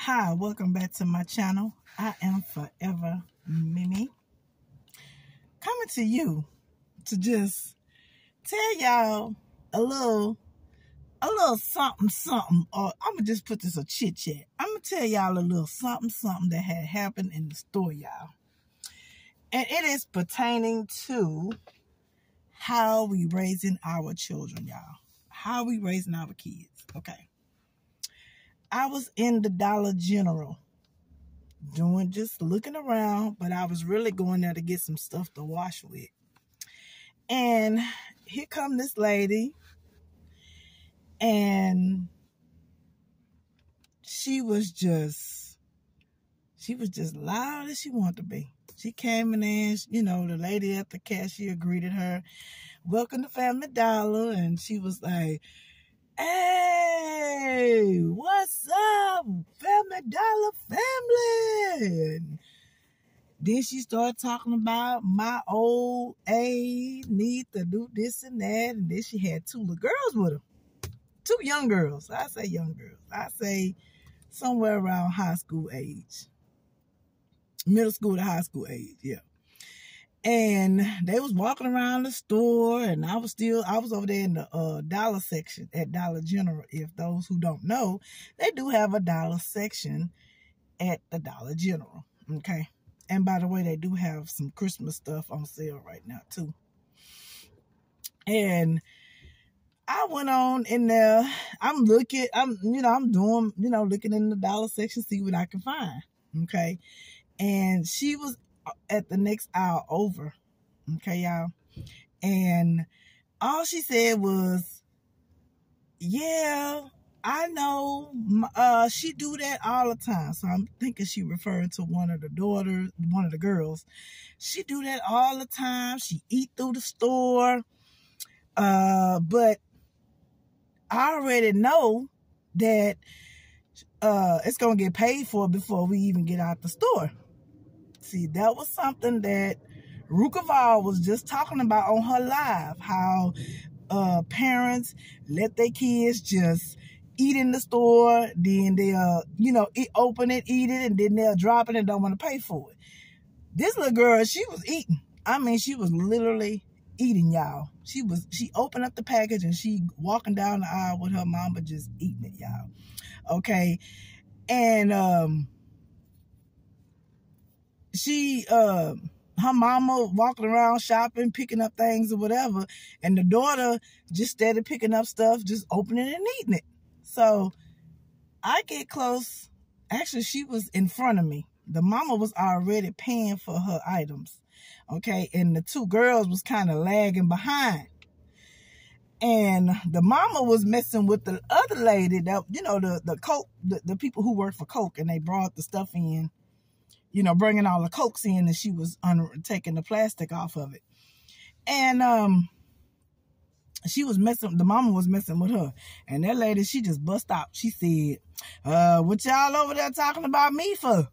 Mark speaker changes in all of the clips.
Speaker 1: Hi, welcome back to my channel. I am Forever Mimi, coming to you to just tell y'all a little something, or I'm gonna just put this a chit chat. I'm gonna tell y'all a little something that had happened in the store, y'all, and it is pertaining to how we raising our children, y'all. How we raising our kids. Okay, I was in the Dollar General just looking around, but I was really going there to get some stuff to wash with. And here come this lady, and she was just loud as she wanted to be. She came in there, the lady at the cashier greeted her, "Welcome to Family Dollar," and she was like, "Hey, what's up, Family Dollar family?" And then she started talking about my old age, need to do this and that. And then she had two little girls with her. Two young girls. I say young girls. I say somewhere around high school age. Middle school to high school age, yeah. And they was walking around the store, and I was over there in the dollar section at Dollar General. If those who don't know, they do have a dollar section at the Dollar General, okay? And by the way, they do have some Christmas stuff on sale right now too. And I went on in there. I'm looking in the dollar section, see what I can find. Okay. And she was at the next aisle over. Okay, y'all. And all she said was, "Yeah, I know, she do that all the time." So I'm thinking she referred to one of the girls. She do that all the time. She eat through the store. But I already know that it's going to get paid for before we even get out the store. See, that was something that Rukaval was just talking about on her live, how parents let their kids just eat in the store, then they'll, open it, eat it, and then they'll drop it and don't want to pay for it. This little girl, she was eating. I mean, she was literally eating, y'all. She opened up the package and she walking down the aisle with her mama just eating it, y'all. Okay. And her mama walking around shopping, picking up things or whatever, and the daughter just started picking up stuff, just opening it and eating it. So I get close. Actually, she was in front of me. The mama was already paying for her items. Okay, and the two girls was kind of lagging behind. And the mama was messing with the other lady that, the Coke, the people who work for Coke, and they brought the stuff in, bringing all the Cokes in, and she was taking the plastic off of it. And the mama was messing with her. And that lady, she just bust out. She said, "What y'all over there talking about me for?"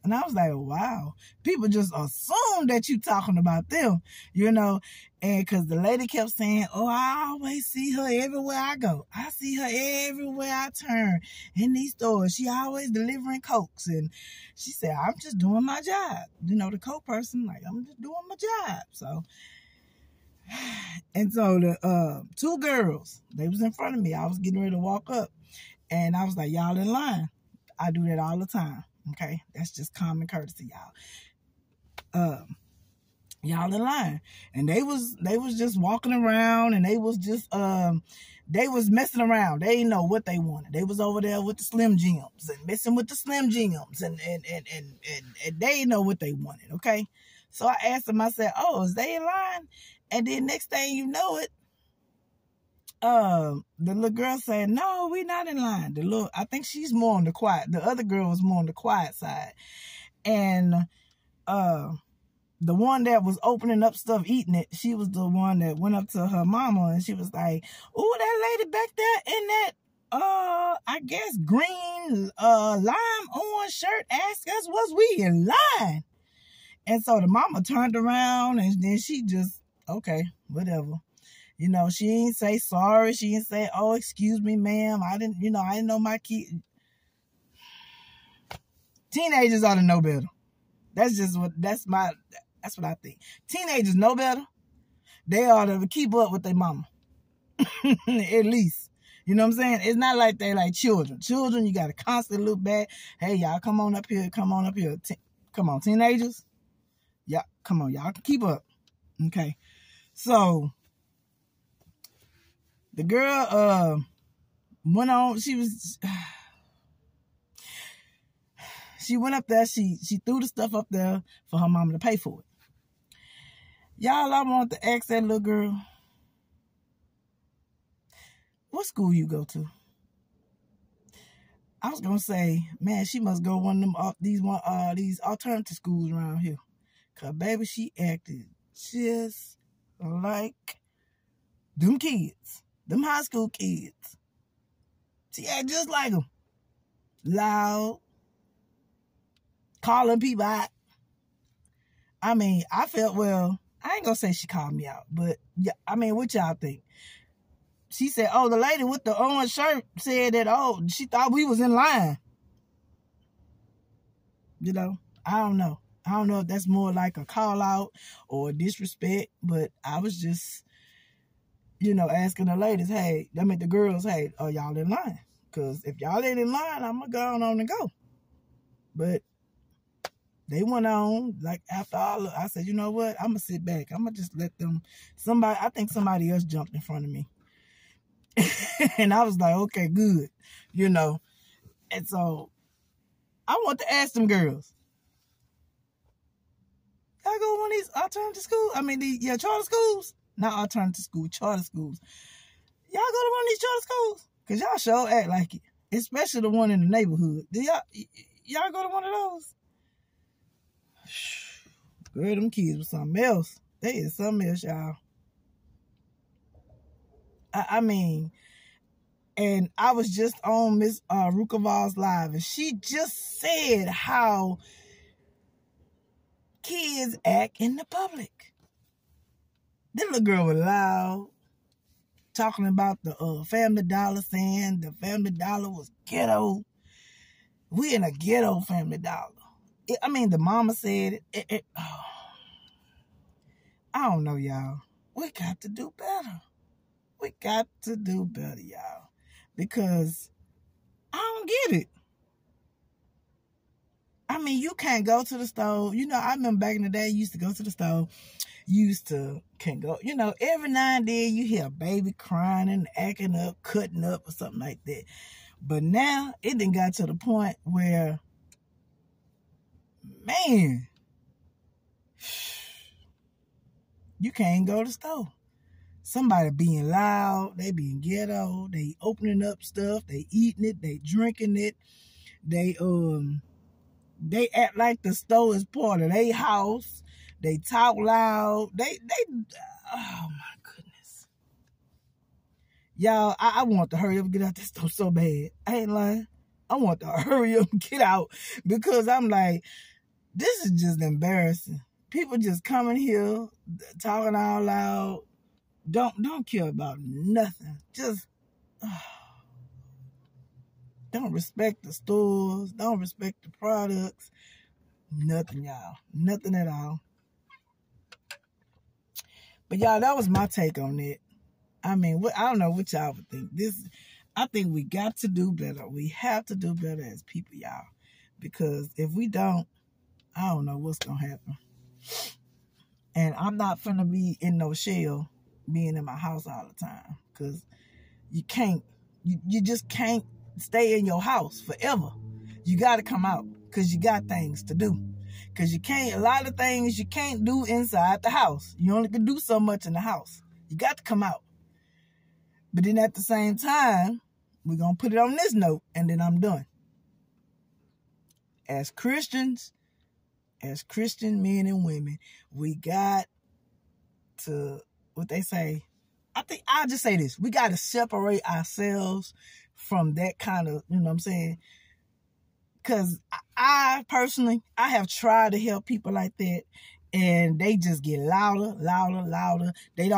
Speaker 1: And I was like, wow, people just assume that you talking about them, and because the lady kept saying, "Oh, I always see her everywhere I go. I see her everywhere I turn in these stores. She always delivering Cokes." And she said, "I'm just doing my job." The Coke person, like, "I'm just doing my job." So, and so the two girls, they was in front of me. I was getting ready to walk up, and I was like, "Y'all in line." I do that all the time. Okay, that's just common courtesy, y'all. Y'all in line, and they was just walking around, and they was just they was messing around. They didn't know what they wanted. They was over there with the Slim Jims and messing with the Slim Jims, and they didn't know what they wanted. Okay, so I asked them. I said, "Oh, is they in line?" And then next thing you know it, the little girl said, "No, we not in line." I think she's more on the quiet. The other girl was more on the quiet side. And the one that was opening up stuff, eating it, she was the one that went up to her mama, and she was like, "Oh, that lady back there in that I guess green lime orange shirt asked us was we in line." And so the mama turned around, and then she just, okay, whatever. She didn't say sorry. She didn't say, "Oh, excuse me, ma'am. I didn't know my kid." Teenagers ought to know better. That's what I think. Teenagers know better. They ought to keep up with their mama. At least. You know what I'm saying? It's not like they like children. Children, you got to constantly look back. Hey, y'all, come on up here. Come on up here. Come on, teenagers. Yeah, come on, y'all can keep up. Okay. So, the girl went on. She went up there. She threw the stuff up there for her mama to pay for it. Y'all, I want to ask that little girl, what school you go to? I was gonna say, man, she must go one of them these alternative schools around here. Cause baby, she acted just like them kids, them high school kids. She acted just like them, loud, calling people out. I mean, I felt, well, I ain't gonna say she called me out, but yeah, I mean, what y'all think? She said, oh, the lady with the orange shirt said that, oh, she thought we was in line. You know, I don't know. I don't know if that's more like a call out or disrespect, but I was just, you know, asking the ladies, hey, I mean the girls, hey, are y'all in line? Because if y'all ain't in line, I'm going to go on and go. But they went on, like, after all, I said, you know what? I'm going to sit back. I'm going to just let them, I think somebody else jumped in front of me. And I was like, okay, good, you know. And so I want to ask them girls, y'all go to one of these alternative schools? I mean, charter schools? Not alternative school, charter schools. Y'all go to one of these charter schools? Because y'all sure act like it. Especially the one in the neighborhood. Do y'all go to one of those? Girl, them kids was something else. They is something else, y'all. I mean, and I was just on Miss Rukaval's live, and she just said how kids act in the public. This little girl was loud, talking about the Family Dollar, saying the Family Dollar was ghetto. We in a ghetto Family Dollar. I mean, the mama said it. Oh, I don't know, y'all. We got to do better. We got to do better, y'all. Because I don't get it. I mean, you can't go to the store. You know, I remember back in the day, you used to go to the store. Can't go. You know, every now and then you hear a baby crying and acting up, cutting up or something like that. But now, it done got to the point where, man, you can't go to the store. Somebody being loud, they being ghetto, they opening up stuff, they eating it, they drinking it, they act like the store is part of their house, they talk loud, oh my goodness. Y'all, I want to hurry up and get out this store so bad. I ain't lying. I want to hurry up and get out because I'm like, this is just embarrassing. People just coming here, talking all loud, don't care about nothing. Just don't respect the stores. Don't respect the products. Nothing, y'all. Nothing at all. But y'all, that was my take on it. I mean, I don't know what y'all would think. I think we got to do better. We have to do better as people, y'all. Because if we don't, I don't know what's going to happen. And I'm not finna be in no shell being in my house all the time, because you just can't stay in your house forever. You got to come out because you got things to do. Because a lot of things you can't do inside the house. You only can do so much in the house. You got to come out. But then at the same time, we're going to put it on this note and then I'm done. As Christian men and women, we got to, what they say, I think I'll just say this. We got to separate ourselves from that kind of, you know what I'm saying? Because I personally, I have tried to help people like that, and they just get louder. They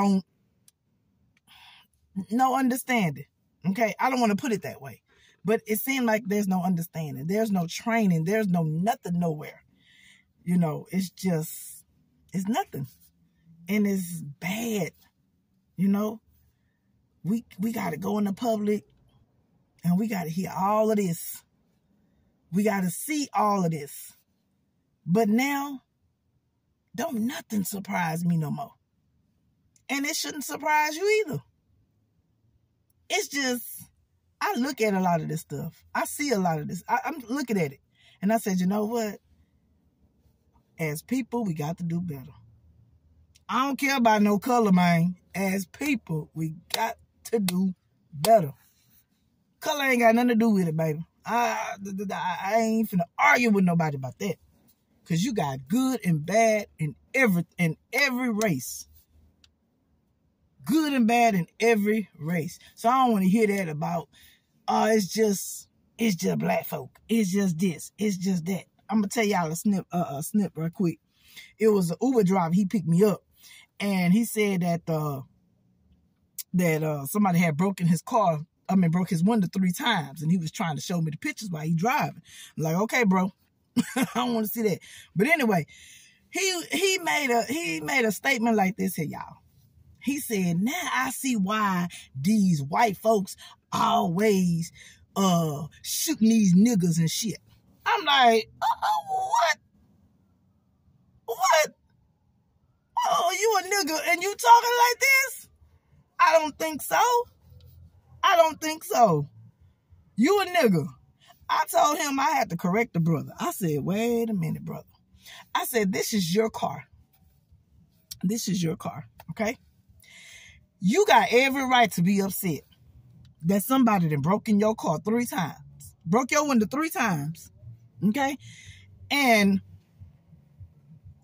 Speaker 1: no understanding. Okay? I don't want to put it that way. But it seemed like there's no understanding. There's no training. There's no nothing nowhere. You know, it's nothing. And it's bad. You know, we got to go in the public and we got to hear all of this. We got to see all of this. But now, don't nothing surprise me no more. And it shouldn't surprise you either. It's just, I look at a lot of this stuff. I see a lot of this. I'm looking at it. And I said, you know what? As people, we got to do better. I don't care about no color, man. As people, we got to do better. Color ain't got nothing to do with it, baby. I ain't finna argue with nobody about that. Because you got good and bad in every race. Good and bad in every race. So I don't want to hear that about, it's just black folk. It's just this. It's just that. I'm going to tell y'all a snip real quick. It was an Uber driver. He picked me up. And he said that somebody had broken his car. Broke his window 3 times. And he was trying to show me the pictures while he driving. I'm like, okay, bro. I don't want to see that. But anyway, he made a statement like this here, y'all. He said, now I see why these white folks always shooting these niggas and shit. I'm like, what? What? Oh, you a nigga and you talking like this? I don't think so. I don't think so. You a nigga. I told him I had to correct the brother. I said, wait a minute, brother. I said, this is your car. This is your car, okay? You got every right to be upset that somebody that broke in your car 3 times. Broke your window 3 times, okay? And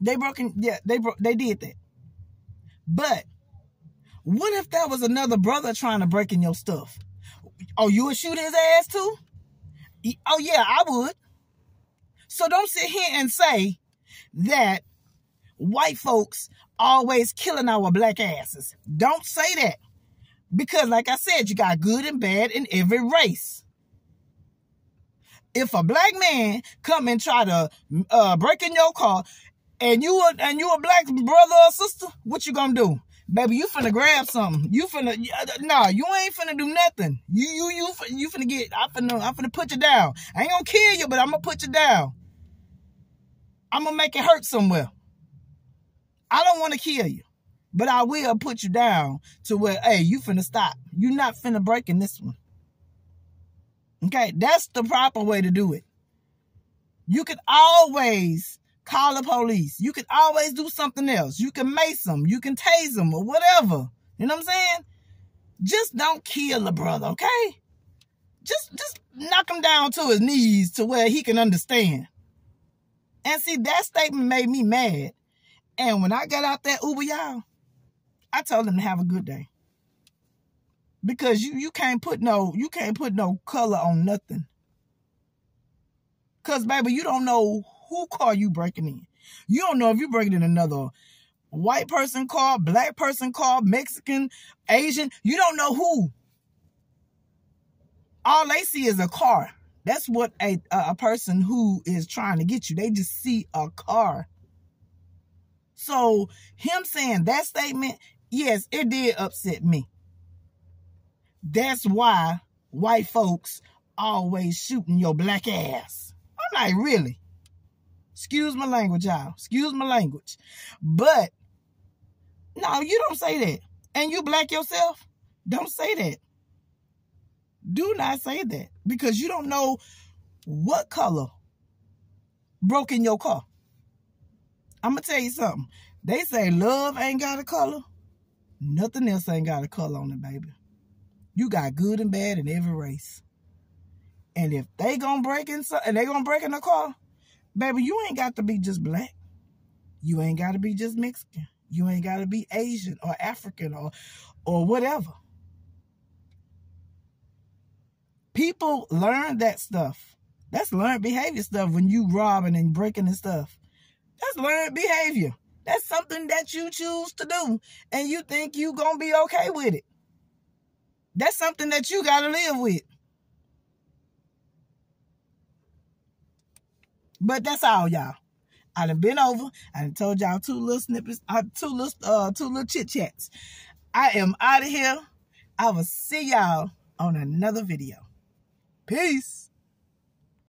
Speaker 1: they did that. But what if that was another brother trying to break in your stuff? Oh, you would shoot his ass too? Oh, yeah, I would. So don't sit here and say that white folks always killing our black asses. Don't say that. Because like I said, you got good and bad in every race. If a black man come and try to break in your car and you a black brother or sister, what you gonna do? Baby, you finna grab something. You ain't finna do nothing. You finna I'm finna put you down. I ain't gonna kill you, but I'm gonna put you down. I'm gonna make it hurt somewhere. I don't want to kill you, but I will put you down to where, hey, you finna stop. You not finna break in this one. Okay, that's the proper way to do it. You can always call the police. You can always do something else. You can mace them. You can tase them or whatever. You know what I'm saying? Just don't kill the brother, okay? Just knock him down to his knees to where he can understand. And see, that statement made me mad. And when I got out that Uber, y'all, I told him to have a good day. Because you can't put no color on nothing. Because, baby, you don't know who car you breaking in. You don't know if you're breaking in another white person car, black person car, Mexican, Asian. You don't know who. All they see is a car. That's what a person who is trying to get you, they just see a car. So him saying that statement, yes, it did upset me. That's why white folks always shooting your black ass. I'm like, really? Excuse my language, y'all. Excuse my language. But, no, you don't say that. And you black yourself? Don't say that. Do not say that. Because you don't know what color broke in your car. I'm going to tell you something. They say love ain't got a color. Nothing else ain't got a color on it, baby. You got good and bad in every race. And if they gonna break in a car, baby, you ain't got to be just black. You ain't got to be just Mexican. You ain't got to be Asian or African or whatever. People learn that stuff. That's learned behavior stuff when you robbing and breaking and stuff. That's learned behavior. That's something that you choose to do and you think you going to be okay with it. That's something that you got to live with. But that's all, y'all. I done been over. I done told y'all two little snippets, two little chit chats. I am out of here. I will see y'all on another video. Peace.